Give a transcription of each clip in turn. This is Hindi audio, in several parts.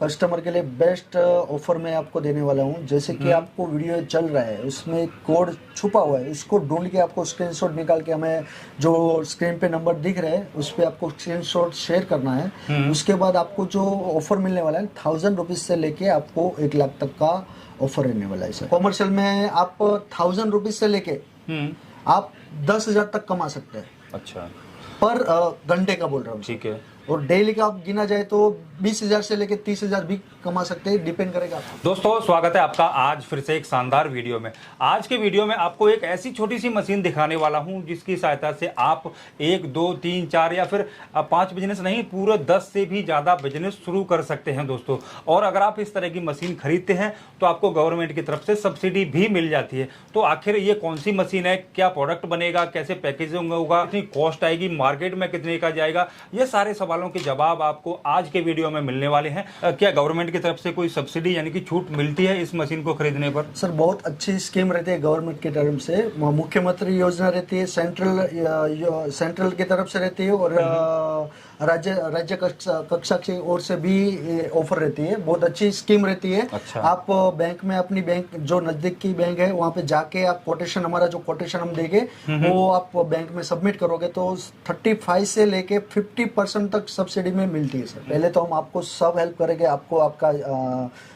कस्टमर के लिए बेस्ट ऑफर मैं आपको देने वाला हूँ। जैसे कि आपको वीडियो चल रहा है उसमें कोड छुपा हुआ है, उसको ढूंढ के आपको स्क्रीनशॉट निकाल के हमें जो स्क्रीन पे नंबर दिख रहा है उस पर आपको स्क्रीनशॉट शेयर करना है। उसके बाद आपको जो ऑफर मिलने वाला है 1000 रुपीज से लेके आपको 1 लाख तक का ऑफर रहने वाला है सर। कॉमर्शियल में आप 1000 रुपीज से लेके आप 10,000 तक कमा सकते हैं। अच्छा, पर घंटे का बोल रहा हूँ। ठीक है। और डेली का आप गिना जाए तो 20,000 से लेके 30,000 भी कमा सकते हैं, डिपेंड करेगा आपको। दोस्तों स्वागत है आपका आज फिर से एक शानदार वीडियो में। आज के वीडियो में आपको एक ऐसी छोटी सी मशीन दिखाने वाला हूं जिसकी सहायता से आप 1, 2, 3, 4 या फिर 5 बिजनेस नहीं, पूरे 10 से भी ज़्यादा बिजनेस शुरू कर सकते हैं दोस्तों। और अगर आप इस तरह की मशीन खरीदते हैं तो आपको गवर्नमेंट की तरफ से सब्सिडी भी मिल जाती है। तो आखिर ये कौन सी मशीन है, क्या प्रोडक्ट बनेगा, कैसे पैकेजिंग होगा, कितनी कॉस्ट आएगी, मार्केट में कितने का जाएगा, ये सारे सवालों के जवाब आपको आज के वीडियो में मिलने वाले हैं। क्या गवर्नमेंट की तरफ से कोई सब्सिडी यानी कि छूट मिलती है इस मशीन को खरीदने पर? सर बहुत अच्छी स्कीम रहती है गवर्नमेंट की तरफ से। मुख्यमंत्री योजना रहती है, सेंट्रल की तरफ से रहती है और राज्य कक्षा की ओर से भी ऑफर रहती है। बहुत अच्छी स्कीम रहती है। अच्छा। आप बैंक में अपनी बैंक जो नजदीक की बैंक है वहाँ पे जाके आप कोटेशन, हमारा जो कोटेशन हम देंगे वो आप बैंक में सबमिट करोगे तो 35 से लेके 50% तक सब्सिडी में मिलती है सर। पहले तो हम आपको सब हेल्प करेंगे। आपको आपका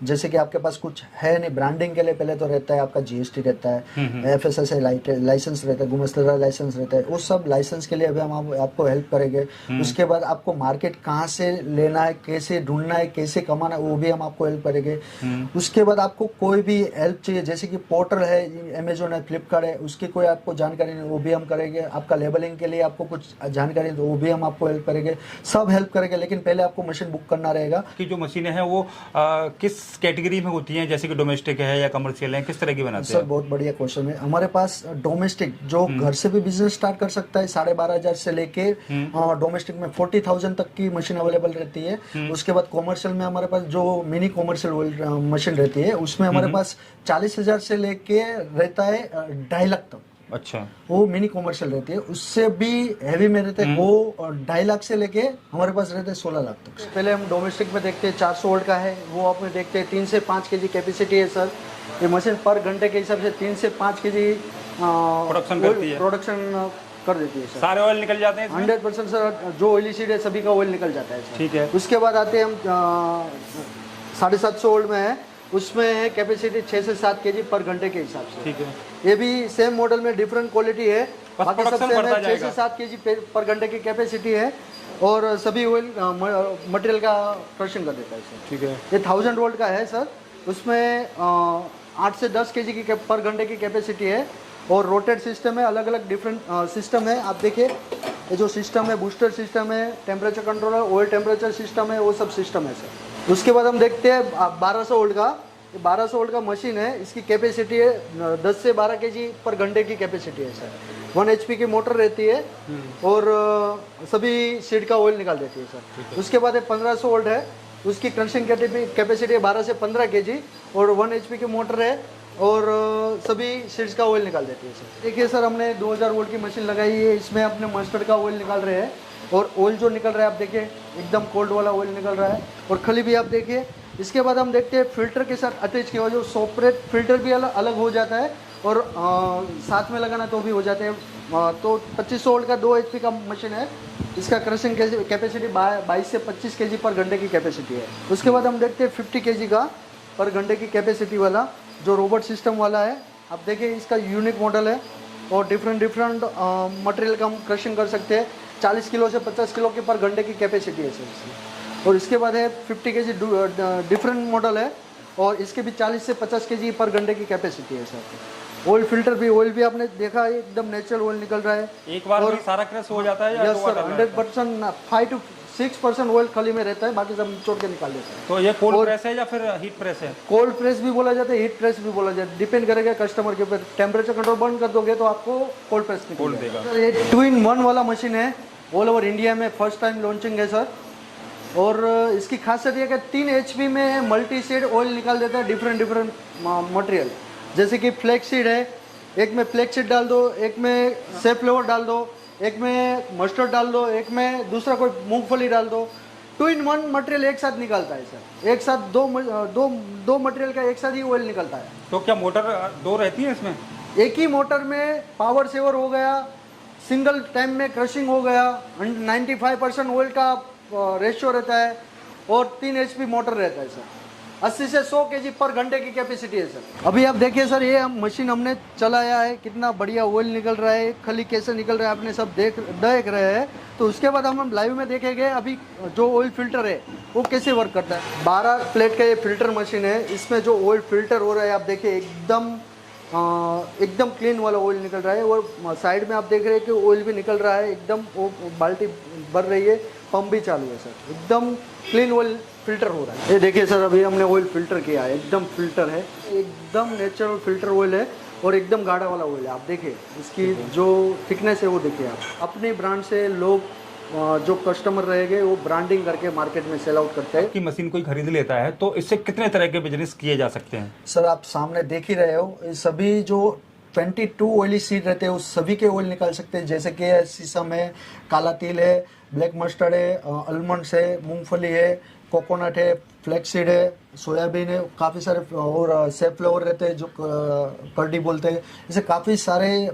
जैसे कि आपके पास कुछ है नहीं, ब्रांडिंग के लिए पहले तो रहता है आपका जीएसटी रहता है, FSSAI लाइसेंस रहता है, गुमस्तारा लाइसेंस रहता है। उस सब लाइसेंस के लिए अभी हम आपको हेल्प करेंगे। उसके बाद आपको मार्केट कहाँ से लेना है, कैसे ढूंढना है, कैसे कमाना है, वो भी हम आपको हेल्प करेंगे। उसके बाद आपको कोई भी हेल्प चाहिए, जैसे कि पोर्टल है, अमेजोन है, फ्लिपकार्ट है, उसकी कोई आपको जानकारी नहीं वो भी हम करेंगे। आपका लेबलिंग के लिए आपको कुछ जानकारी तो वो भी हम आपको हेल्प करेंगे, सब हेल्प करेंगे। लेकिन पहले आपको मशीन बुक करना रहेगा। कि जो मशीनें हैं वो किस कैटेगरी में होती हैं, जैसे कि डोमेस्टिक है या कमर्शियल है, किस तरह की बनाते हैं? सर बहुत बढ़िया क्वेश्चन है। हमारे पास डोमेस्टिक जो घर से भी बिजनेस स्टार्ट कर सकता है 12,500 से लेके डोमेस्टिक में 40,000 तक की मशीन अवेलेबल रहती है। उसके बाद कॉमर्शियल में हमारे पास जो मिनी कॉमर्शियल मशीन रहती है उसमें हमारे पास 40,000 से लेके रहता है 2.5 लाख तक। अच्छा, वो मिनी कॉमर्शियल रहती है। उससे भी हैवी में रहते हैं वो 2.5 लाख से लेके हमारे पास रहते हैं 16 लाख तक। पहले हम डोमेस्टिक में देखते हैं 400 वोल्ट का है, वो आप में देखते हैं 3 से 5 केजी कैपेसिटी है सर। ये मशीन पर घंटे के हिसाब से 3 से 5 केजी प्रोडक्शन कर देती है सर। सारे ऑयल निकल जाते हैं 100% सर। जो ऑयली सीड है सभी का ऑयल निकल जाता है सर। ठीक है। उसके बाद आते हैं हम 750 वोल्ट में है, उसमें है कैपेसिटी 6 से 7 केजी पर घंटे के हिसाब से। ठीक है। ये भी सेम मॉडल में डिफरेंट क्वालिटी है, बाकी सब सेम है। 6 से 7 केजी पर घंटे की कैपेसिटी है और सभी ऑयल मटेरियल का क्रशिंग कर देता है सर। ठीक है। ये 1000 वोल्ट का है सर। उसमें 8 से 10 केजी की पर घंटे की कैपेसिटी है और रोटेट सिस्टम है, अलग अलग डिफरेंट सिस्टम है। आप देखिए ये जो सिस्टम है, बूस्टर सिस्टम है, temperature controller, oil temperature system है, वो सब सिस्टम है सर। उसके बाद हम देखते हैं 1200 वोल्ट का। 1200 वोल्ट का मशीन है, इसकी कैपेसिटी है 10 से 12 केजी पर घंटे की कैपेसिटी है सर। 1 HP की मोटर रहती है और सभी सीड का ऑयल निकाल देती है सर। उसके बाद 1500 वोल्ट है, उसकी क्रशिंग कैपेसिटी है 12 से 15 केजी और 1 HP की मोटर है और सभी सीड्स का ऑयल निकाल देती है सर। देखिए सर, हमने 2000 वोल्ट की मशीन लगाई है, इसमें अपने मस्टर्ड का ऑयल निकाल रहे हैं और ऑयल जो निकल रहा है आप देखिए एकदम कोल्ड वाला ऑयल निकल रहा है और खली भी आप देखिए। इसके बाद हम देखते हैं फिल्टर के साथ अटैच किया हुआ जो सेपरेट फिल्टर भी अलग हो जाता है और साथ में लगाना तो भी हो जाते हैं। तो 2500 वोल्ट का 2 HP का मशीन है, इसका क्रशिंग कैपेसिटी 22 से 25 केजी पर घंटे की कैपेसिटी है। उसके बाद हम देखते हैं 50 केजी का पर घंटे की कैपेसिटी वाला जो रोबोट सिस्टम वाला है। आप देखिए इसका यूनिक मॉडल है और डिफरेंट मटेरियल का हम क्रशिंग कर सकते हैं। 40 किलो से 50 किलो की पर घंटे की कैपेसिटी है सर इसकी। और इसके बाद है 50 केजी डिफरेंट मॉडल है और इसके भी 40 से 50 केजी पर घंटे की कैपेसिटी है सर। ऑयल फिल्टर भी, ऑयल भी आपने देखा है एकदम नेचुरल ऑयल निकल रहा है। एक बार में सारा क्रश हो जाता है या? Yes sir, 100%। 5 to 6% ऑयल खली में रहता है, बाकी सब निचोड़ के निकाल देते हैं। तो ये कोल्ड प्रेस है या फिर हीट प्रेस है? कोल्ड प्रेस भी बोला जाता है, हीट प्रेस भी बोला जाता है, डिपेंड करेगा कस्टमर के ऊपर। टेम्परेचर कंट्रोल बंद कर दोगे तो आपको कोल्ड प्रेस निकल देगा सर। ये 2-in-1 वाला मशीन है, ऑल ओवर इंडिया में फर्स्ट टाइम लॉन्चिंग है सर। और इसकी खासियत ये कि 3 HP में मल्टी सीड ऑयल निकाल देता है, डिफरेंट मटेरियल। जैसे कि फ्लैक्स सीड है, एक में फ्लैक्स सीड डाल दो, एक में सेफ्लावर डाल दो, एक में मस्टर्ड डाल दो, एक में दूसरा कोई मूंगफली डाल दो। 2-in-1 मटेरियल एक साथ निकलता है सर, एक साथ दो मटेरियल का एक साथ ही ऑयल निकलता है। तो क्या मोटर दो रहती है इसमें? एक ही मोटर में पावर सेवर हो गया, सिंगल टाइम में क्रशिंग हो गया, 95% ऑयल का रेशियो रहता है और 3 HP मोटर रहता है सर। 80 से 100 kg पर घंटे की कैपेसिटी है सर। अभी आप देखिए सर, ये मशीन हमने चलाया है, कितना बढ़िया ऑयल निकल रहा है, खली कैसे निकल रहा है आपने सब देख रहे हैं। तो उसके बाद हम लाइव में देखेंगे अभी जो ऑयल फिल्टर है वो कैसे वर्क करता है। 12 प्लेट का ये फिल्टर मशीन है, इसमें जो ऑयल फिल्टर हो रहा है आप देखिए एकदम क्लीन वाला ऑयल निकल रहा है। और साइड में आप देख रहे हैं कि ऑयल भी निकल रहा है, एकदम वो बाल्टी भर रही है, पंप भी चालू है सर, एकदम क्लीन ऑयल फिल्टर हो रहा है। ये देखिए सर, अभी हमने ऑयल फिल्टर किया है, एकदम फिल्टर है, एकदम नेचुरल फिल्टर ऑयल है और एकदम गाढ़ा वाला ऑयल है। आप देखिए इसकी जो थिकनेस है वो देखिए आप। अपनी ब्रांड से लोग जो कस्टमर रहेंगे वो ब्रांडिंग करके मार्केट में सेल आउट करते हैं। कि मशीन कोई खरीद लेता है तो इससे कितने तरह के बिजनेस किए जा सकते हैं? सर आप सामने देख ही रहे हो, ये सभी जो 22 ऑयली सीड रहते हैं उस सभी के ऑयल निकाल सकते हैं। जैसे कि शीशम है, काला तिल है, ब्लैक मस्टर्ड है, आलमंड्स है, मूंगफली है, कोकोनट है, फ्लैक्सीड है, सोयाबीन है, काफ़ी सारे और सेफ फ्लावर रहते हैं जो कर्डी बोलते हैं। ऐसे काफ़ी सारे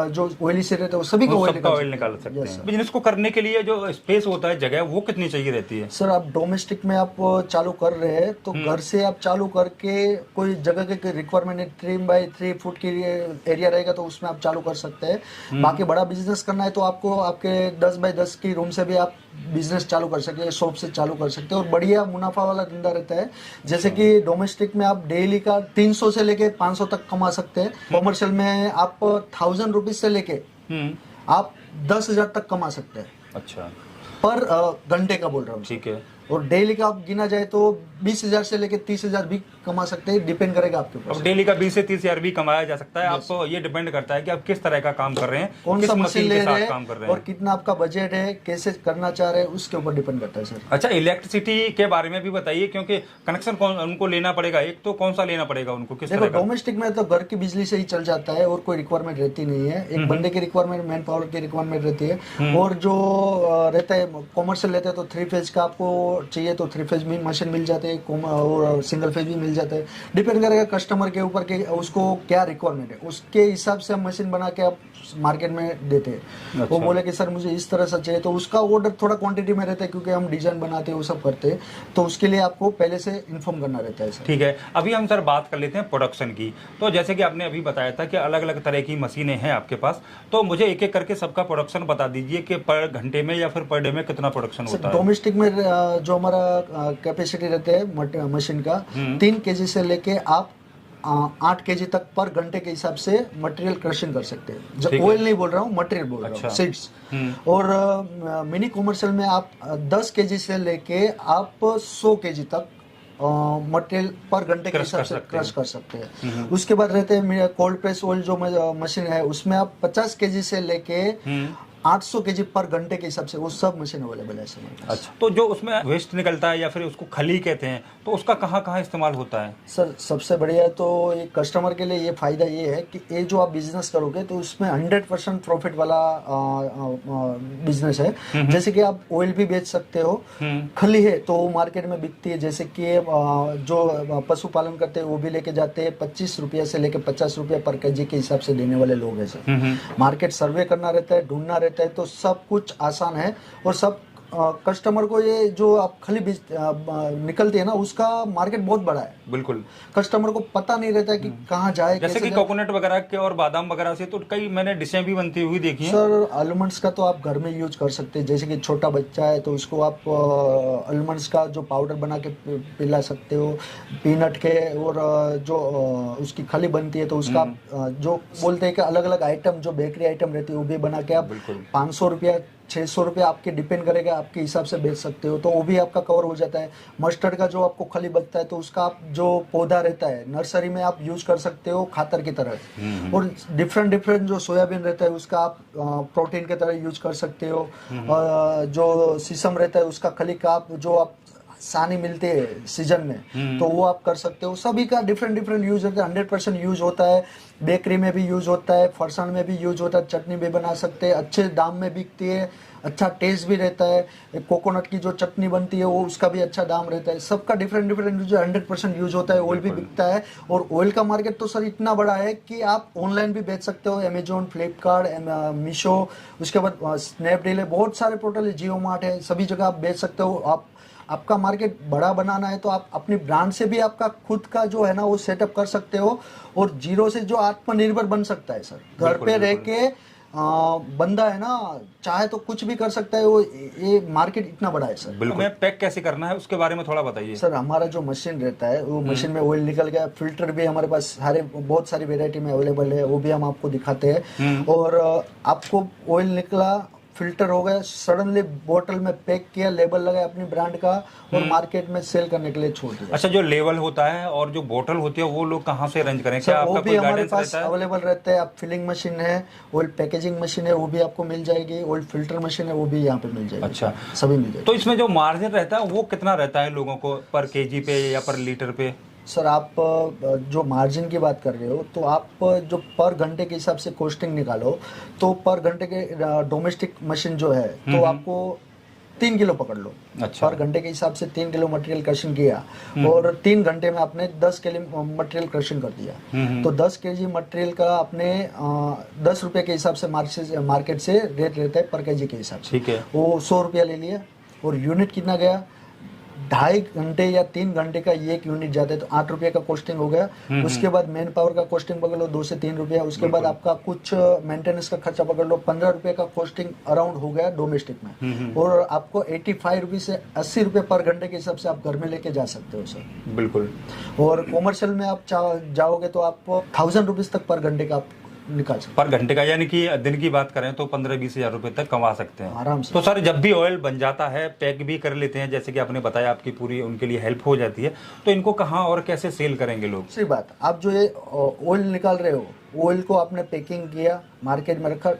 जो ऑयली सीड रहते हैं वो सभी का ऑयल निकाल सकते हैं। बिजनेस को करने के लिए जो स्पेस होता है, जगह, वो कितनी चाहिए रहती है? सर आप डोमेस्टिक में आप चालू कर रहे हैं तो घर से आप चालू करके कोई जगह के रिक्वायरमेंट है, 3x3 फुट की एरिया रहेगा तो उसमें आप चालू कर सकते हैं। बाकी बड़ा बिजनेस करना है तो आपको आपके 10x10 की रूम से भी आप बिजनेस चालू कर सकते हैं, शॉप से चालू कर सकते हैं और बढ़िया मुनाफा वाला धंधा रहता है। जैसे कि डोमेस्टिक में आप डेली का 300 से लेके 500 तक कमा सकते हैं। कॉमर्शियल में आप 1000 रुपीज से लेके आप 10,000 तक कमा सकते हैं। अच्छा, पर घंटे का बोल रहा हूँ। ठीक है। और डेली का आप गिना जाए तो 20,000 से लेके 30,000 भी कमा सकते हैं, डिपेंड करेगा आपके ऊपर। अब डेली का 20 से 30,000 भी कमाया जा सकता है। आपको ये डिपेंड करता है कि आप किस तरह का काम कर रहे हैं, कौन किस सा मशीन ले रहे काम कर रहे हैं हैं और कितना आपका बजट है, कैसे करना चाह रहे हैं, उसके ऊपर डिपेंड करता है सर। अच्छा, इलेक्ट्रिसिटी के बारे में भी बताइए, क्योंकि कनेक्शन कौन उनको लेना पड़ेगा, एक तो कौन सा लेना पड़ेगा उनको, किस देखो तरह का? डोमेस्टिक में तो घर की बिजली से ही चल जाता है और कोई रिक्वायरमेंट रहती नहीं है। एक बंदे की रिक्वायरमेंट, मैन पावर की रिक्वायरमेंट रहती है। और जो रहता है कॉमर्शियल लेते हैं तो 3 फेज का आपको चाहिए तो 3 फेज में मशीन मिल जाते हैं और सिंगल फेज भी मिल जाता है। डिपेंड करेगा कस्टमर के ऊपर के उसको क्या रिक्वायरमेंट है, उसके हिसाब से हम मशीन बना के आप मार्केट में देते हैं। अच्छा। वो बोले कि सर मुझे इस तरह से चाहिए तो उसका ऑर्डर थोड़ा क्वांटिटी में रहता है, क्योंकि हम डिजाइन बनाते हैं वो सब करते हैं, तो उसके लिए आपको पहले से इन्फॉर्म करना रहता है सर। ठीक है, अभी हम सर बात कर लेते हैं प्रोडक्शन की। तो जैसे कि आपने अभी बताया था कि अलग अलग तरह की मशीनें हैं आपके पास, तो मुझे एक एक करके सबका प्रोडक्शन बता दीजिए कि पर घंटे में या फिर पर डे में कितना प्रोडक्शन होता है? डोमेस्टिक में जो हमारा कैपेसिटी रहते हैं मशीन का 3 kg से लेके आप 8 kg तक पर घंटे के हिसाब से मटेरियल क्रशिंग कर सकते हैं। जब ऑयल नहीं बोल रहा हूँ, मटेरियल बोल रहा हूँ, सीड्स। और मिनी कॉमर्शियल में आप 10 kg से लेके आप 100 kg तक मटेरियल पर घंटे के हिसाब से क्रश कर सकते हैं। उसके बाद रहते हैं कोल्ड प्रेस ऑयल जो मशीन है, उसमें आप 50 kg से लेके 800 kg पर घंटे के हिसाब से वो सब मशीन अवेलेबल है सर। अच्छा, तो जो उसमें वेस्ट निकलता है या फिर उसको खली कहते हैं, तो उसका कहाँ कहाँ इस्तेमाल होता है? सर सबसे बढ़िया तो ये कस्टमर के लिए ये फायदा ये है कि ये जो आप बिजनेस करोगे तो उसमें 100% प्रॉफिट वाला बिजनेस है। जैसे कि आप ऑयल भी बेच सकते हो, खली है तो मार्केट में बिकती है। जैसे कि जो पशुपालन करते हैं वो भी लेके जाते हैं, 25 रुपया से लेके 50 रुपया पर kg के हिसाब से देने वाले लोग हैं सर। मार्केट सर्वे करना रहता है, ढूंढना रहता है, तो सब कुछ आसान है। और सब कस्टमर को ये जो आप खली निकलती है ना, उसका मार्केट बहुत बड़ा है। बिल्कुल, कस्टमर को पता नहीं रहता है कि कहाँ जाए। जैसे कि कोकोनट वगैरह के और बादाम वगैरह से तो कई मैंने डिशें भी बनती हुई देखी हैं। सर आलमंड्स का तो आप घर में यूज कर सकते हैं। जैसे कि छोटा बच्चा है तो उसको आप आलमंड्स का जो पाउडर बना के पिला सकते हो। पीनट के और जो उसकी खली बनती है तो उसका जो बोलते हैं कि अलग अलग आइटम जो बेकरी आइटम रहती है वो भी बना के आप 500 रुपया 600 रुपया आपके डिपेंड करेगा, आपके हिसाब से बेच सकते हो, तो वो भी आपका कवर हो जाता है। मस्टर्ड का जो आपको खली बचता है तो उसका आप जो पौधा रहता है नर्सरी में आप यूज कर सकते हो खातर की तरह। और डिफरेंट जो सोयाबीन रहता है उसका आप प्रोटीन की तरह यूज कर सकते हो। जो शीशम रहता है उसका खली का आप जो आप सानी मिलते हैं सीजन में तो वो आप कर सकते हो। सभी का डिफरेंट यूज होता है। 100% यूज होता है। बेकरी में भी यूज होता है, फरसान में भी यूज होता है, चटनी भी बना सकते हैं, अच्छे दाम में बिकती है। अच्छा टेस्ट भी रहता है। कोकोनट की जो चटनी बनती है वो उसका भी अच्छा दाम रहता है। सबका डिफरेंट डिफरेंट जो 100% यूज होता है ऑयल भी बिकता है। और ऑयल का मार्केट तो सर इतना बड़ा है कि आप ऑनलाइन भी बेच सकते हो, अमेजोन, फ्लिपकार्ट, मीशो, उसके बाद स्नैपडील है, बहुत सारे पोर्टल है, जियो मार्ट है, सभी जगह आप बेच सकते हो। आपका मार्केट बड़ा बनाना है तो आप अपनी ब्रांड से भी आपका खुद का जो है ना वो सेटअप कर सकते हो, और जीरो से जो आत्मनिर्भर बन सकता है सर। घर पे रह के बंदा है ना चाहे तो कुछ भी कर सकता है। वो ये मार्केट इतना बड़ा है सर। बिल्कुल। हमें पैक कैसे करना है उसके बारे में थोड़ा बताइए सर। हमारा जो मशीन रहता है वो मशीन में ऑयल निकल गया, फिल्टर भी हमारे पास बहुत सारी वेरायटी में अवेलेबल है, वो भी हम आपको दिखाते हैं। और आपको ऑयल निकला, फिल्टर हो गया, सडनली बोतल में पैक किया, लेबल लगाया अपनी ब्रांड का और मार्केट में सेल करने के लिए छोड़ दिया। अच्छा, जो लेबल होता है और जो बोतल होती है वो लोग कहाँ से अरेंज करें? क्या आपका वो भी हमारे पास अवेलेबल रहता है। आप फिलिंग मशीन है, ऑयल पैकेजिंग मशीन है, वो भी आपको मिल जाएगी। ऑयल फिल्टर मशीन है, वो भी यहाँ पे मिल जाएगी। अच्छा, सभी मिल जाएगी। तो इसमें जो मार्जिन रहता है वो कितना रहता है लोगों को पर केजी पे या पर लीटर पे? सर आप जो मार्जिन की बात कर रहे हो तो आप जो पर घंटे के हिसाब से कॉस्टिंग निकालो तो पर घंटे के डोमेस्टिक मशीन जो है तो आपको 3 किलो पकड़ लो। अच्छा। पर घंटे के हिसाब से 3 किलो मटेरियल क्रशिंग किया और 3 घंटे में आपने 10 किलो मटेरियल क्रशिंग कर दिया। तो 10 केजी मटेरियल का आपने 10 रुपये के हिसाब से मार्केट से रेट रहता है पर केजी के हिसाब से। ठीक है। वो 100 रुपया ले लिया। और यूनिट कितना गया? 2.5 घंटे या 3 घंटे का एक यूनिट जाते तो 8 रुपये का कॉस्टिंग हो गया। उसके बाद मैन पावर का कॉस्टिंग पकड़ लो 2 से 3 रुपया। उसके बाद आपका कुछ मेंटेनेंस का खर्चा पकड़ लो 15 रुपये का कॉस्टिंग अराउंड हो गया डोमेस्टिक में। और आपको 85 रुपये से 80 रुपये पर घंटे के हिसाब से आप घर में लेके जा सकते हो सर। बिल्कुल। और कॉमर्शियल में आप जाओगे तो आपको 1000 रुपीज तक पर घंटे का आप निकाल सकते पर घंटे का, यानी कि दिन की बात करें तो 15-20 हजार रुपए तक कमा सकते हैं आराम से। तो सर जब भी ऑयल बन जाता है पैक भी कर लेते हैं, जैसे कि आपने बताया आपकी पूरी उनके लिए हेल्प हो जाती है, तो इनको कहाँ और कैसे सेल करेंगे लोग? सही बात। आप जो ये ऑयल निकाल रहे हो, ऑयल को आपने पैकिंग किया, मार्केट में रखा,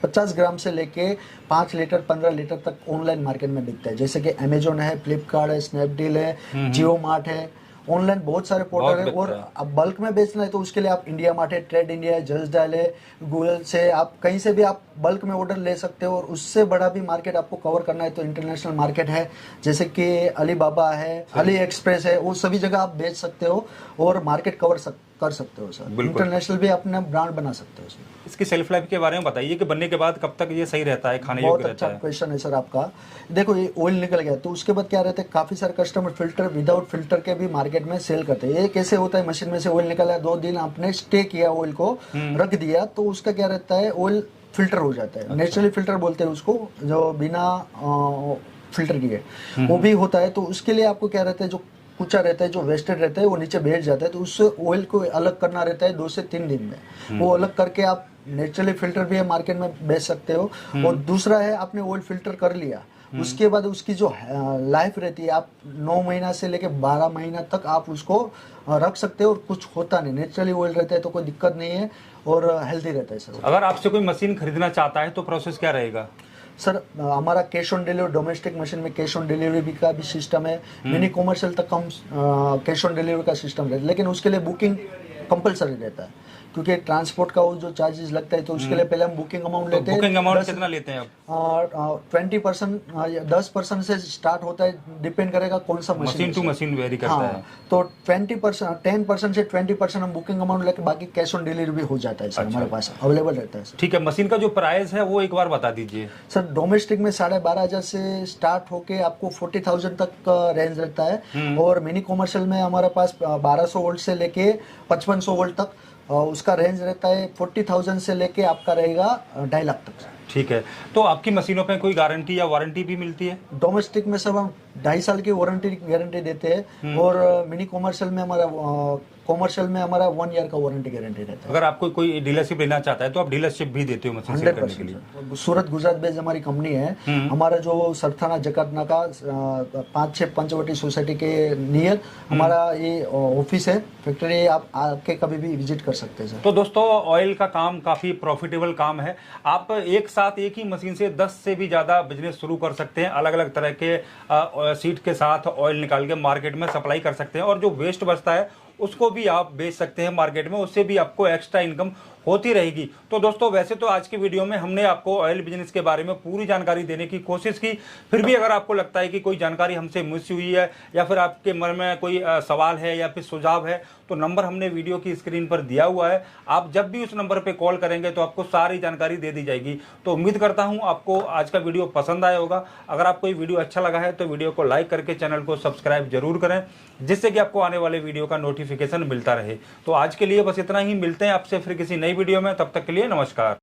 50 ग्राम से लेके 5 लीटर 15 लीटर तक ऑनलाइन मार्केट में बिकता है। जैसे कि अमेजोन है, फ्लिपकार्ट है, स्नैपडील है, जियो मार्ट है, ऑनलाइन बहुत सारे पोर्टल है। और अब बल्क में बेचना है तो उसके लिए आप इंडिया मार्ट है, ट्रेड इंडिया है, जस्ट डायल है, गूगल से आप कहीं से भी आप बल्क में ऑर्डर ले सकते हो। और उससे बड़ा भी मार्केट आपको कवर करना है तो इंटरनेशनल मार्केट है, जैसे कि अलीबाबा है, अली एक्सप्रेस है, वो सभी जगह आप बेच सकते हो और मार्केट कवर कर सकते हो सर। इंटरनेशनल भी अपना ब्रांड बना सकते हो सर। इसकी सेल्फ लाइफ के बारे में बताइए कि बनने के बाद कब तक ये सही रहता है, खाने बहुत योग्य अच्छा रहता है? क्वेश्चन है सर आपका। देखो ये ऑयल निकल गया तो उसके बाद क्या रहता है, काफी सारे कस्टमर फिल्टर विदाउट फिल्टर के भी मार्केट में सेल करते हैं। ये कैसे होता है, मशीन में से ऑयल निकला, 2 दिन आपने स्टे किया, ऑयल को रख दिया तो उसका क्या रहता है, ऑयल फिल्टर हो जाता है। नेचुरली फिल्टर बोलते हैं उसको, जो बिना फिल्टर किए वो भी होता है। तो उसके लिए आपको क्या रहता है, जो कुचा रहता है, जो वेस्टेड रहता है वो नीचे बैठ जाता है, तो उससे ऑयल को अलग करना रहता है 2 से 3 दिन में। वो अलग करके आप नेचुरली फिल्टर भी है मार्केट में बेच सकते हो। और दूसरा है आपने ऑयल फिल्टर कर लिया, उसके बाद उसकी जो लाइफ रहती है, आप 9 महीना से लेके 12 महीना तक आप उसको रख सकते हो और कुछ होता नहीं। नेचुरली ऑयल रहता है तो कोई दिक्कत नहीं है और हेल्दी रहता है सर। अगर आपसे कोई मशीन खरीदना चाहता है तो प्रोसेस क्या रहेगा? सर हमारा cash on delivery, domestic machine में कैश ऑन डिलीवरी का भी सिस्टम है। मिनी कॉमर्शियल तक हम कैश ऑन डिलीवरी का सिस्टम रहता है, लेकिन उसके लिए बुकिंग कंपलसरी रहता है क्योंकि ट्रांसपोर्ट का वो जो चार्जेस लगता है तो उसके लिए पहले हम बुकिंग अमाउंट लेते हैं। बुकिंग अमाउंट कितना लेते हैं आप? 20% 10% से स्टार्ट होता है, डिपेंड करेगा कौन सा मशीन टू मशीन वेरी करता है। तो 10% से 20% हम बुकिंग अमाउंट लेके बाकी कैश ऑन डिलीवरी भी हो जाता है सर। हमारे पास अवेलेबल रहता है सर। ठीक है, मशीन का जो प्राइस है वो एक बार बता दीजिए सर। डोमेस्टिक में 12,500 से स्टार्ट होके आपको 40,000 तक का रेंज रहता है। और मिनी कॉमर्शियल में हमारे पास 1200 वोल्ट से लेके 5500 वोल्ट तक उसका रेंज रहता है। 40,000 से लेके आपका रहेगा 2.5 लाख तक। ठीक है, तो आपकी मशीनों पे कोई गारंटी या वारंटी भी मिलती है? डोमेस्टिक में सब हम 2.5 साल की गारंटी देते हैं और मिनी कॉमर्शियल में हमारा 1 ईयर का वारंटी गारंटी रहता है। अगर आपको कोई डीलरशिप लेना चाहता है तो आप डीलरशिप भी देते हो मशीन सेल करने के लिए? 100%। सूरत गुजरात बेस्ड हमारी कंपनी है। हमारा जो सरथाना जकातना का 5-6 पंचवटी सोसाइटी के नियर हमारा ये ऑफिस है, फैक्ट्री। आप आके कभी भी विजिट कर सकते हैं सर। तो दोस्तों ऑयल का काम काफी प्रॉफिटेबल काम है। आप एक साथ एक ही मशीन से 10 से भी ज्यादा बिजनेस शुरू कर सकते हैं। अलग अलग तरह के सीट के साथ ऑयल निकाल के मार्केट में सप्लाई कर सकते हैं और जो वेस्ट बचता है उसको भी आप बेच सकते हैं मार्केट में, उससे भी आपको एक्स्ट्रा इनकम होती रहेगी। तो दोस्तों वैसे तो आज की वीडियो में हमने आपको ऑयल बिजनेस के बारे में पूरी जानकारी देने की कोशिश की, फिर भी अगर आपको लगता है कि कोई जानकारी हमसे मिस हुई है या फिर आपके मन में कोई सवाल है या फिर सुझाव है, तो नंबर हमने वीडियो की स्क्रीन पर दिया हुआ है। आप जब भी उस नंबर पर कॉल करेंगे तो आपको सारी जानकारी दे दी जाएगी। तो उम्मीद करता हूं आपको आज का वीडियो पसंद आया होगा। अगर आपको ये वीडियो अच्छा लगा है तो वीडियो को लाइक करके चैनल को सब्सक्राइब जरूर करें, जिससे कि आपको आने वाले वीडियो का नोटिफिकेशन मिलता रहे। तो आज के लिए बस इतना ही, मिलते हैं आपसे फिर किसी नई वीडियो में, तब तक के लिए नमस्कार।